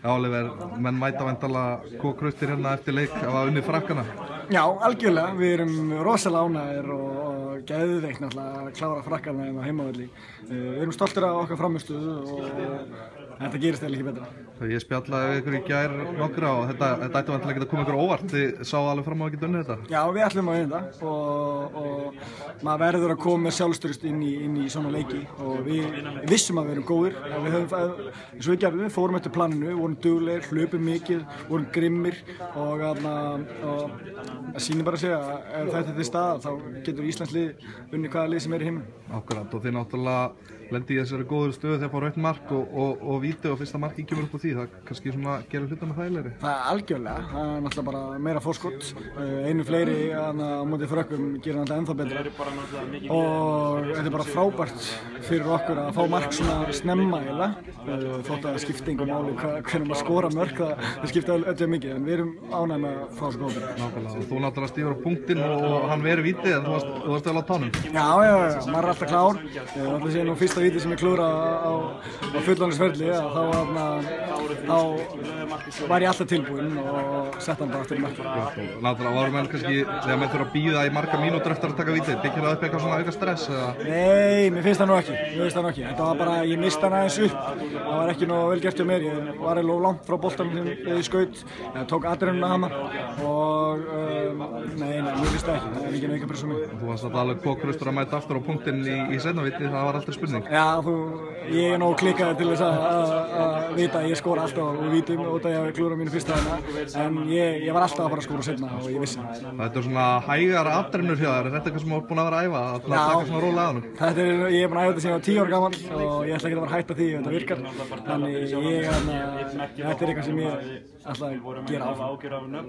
Já, Oliver, menn mæta væntanlega kókraustir hérna eftir leik að hafa unnið Frakkana. Já, algjörlega. Við erum rosalega ánægðir og geðveikt náttúrulega að klára Frakkana hérna á heimavelli. Við erum stoltir af okkar frammistöðu og þetta gerist eiginlega ekki betra. Ég spjallaði við ykkur í gær nokkra og þetta ætti væntanlega ekki að koma ykkur óvart. Þið sáu alveg fram á að geta unnið þetta. Já, við ætlum að vinna þetta og maður verður að koma með sjálfstraust inn í svona leiki og við vissum að við erum góðir og við höfum, eins og við gerðum, við fórum eftir planinu, vorum duglegir, hlupum mikið, vorum grimmir og það sýnir bara að segja að ef þetta er til staðar þá getur Íslands lið unnið hvaða lið sem er í heiminum. Akkurat, og þið náttúrulega lendi í þessari góður stöðu þegar fá rautt mark og víti og fyrsta marki kemur upp á því, það kannski svona gerir hlutina þægilegri. Það er algjörlega, það er náttúrulega bara meira forskot, einu fleiri á móti Frökkum gerir náttúrulega ennþá betra og þetta er bara frábært fyrir okkur að fá mark svona snemma eiginlega, þótt að það skipti engu máli hvernig maður skora mörk, það skipti öllu mikið en við erum ánægð með að fá þessu góða. Nákvæmlega, og þú náttúrulega stígur á punktinn og hann verið vítið en þú varst vel á tánum. Já, maður er alltaf klár, það sé nú fyrsta víti sem ég klúra á fullorðinsferli þá var ég alltaf tilbúinn og sett hann bara aftur í markið. Náttúrulega voru menn kannski, þegar menn þurfa að bíða í marga mínútur eftir að taka vítið, byggir það upp eitthvað svona auka stress eða? Nei, mér finnst það nú ekki, þetta var bara, ég misti hann aðeins upp, það var ekki nóg vel gert hjá mér, ég var alveg langt frá boltanum þegar ég skaut, ég tók adrenalina hana og nei, mér finnst það ekki, það er engin auka pressa á mig. Þú varst alveg kókraustur að mæta aftur á punktinn í seinna viti, það var aldrei spurning. Já, ég er nóg klikkaður til þess að vita að ég skora alltaf úr vítum út af að ég klúra mínu fyrsta þarna, en ég var alltaf að fara að skora seinna og ég vissi það. Þetta er svona hægar atrenur hjá þér, er þetta eitthvað sem þú ert búinn að vera að æfa, að taka svona rólega að honum? Ég er búinn að æfa þetta síðan ég var 10 ára gamall og ég ætla ekki að vera hætt að því ef þetta virkar, þannig þetta er eitthvað sem ég ætla að gera áfram.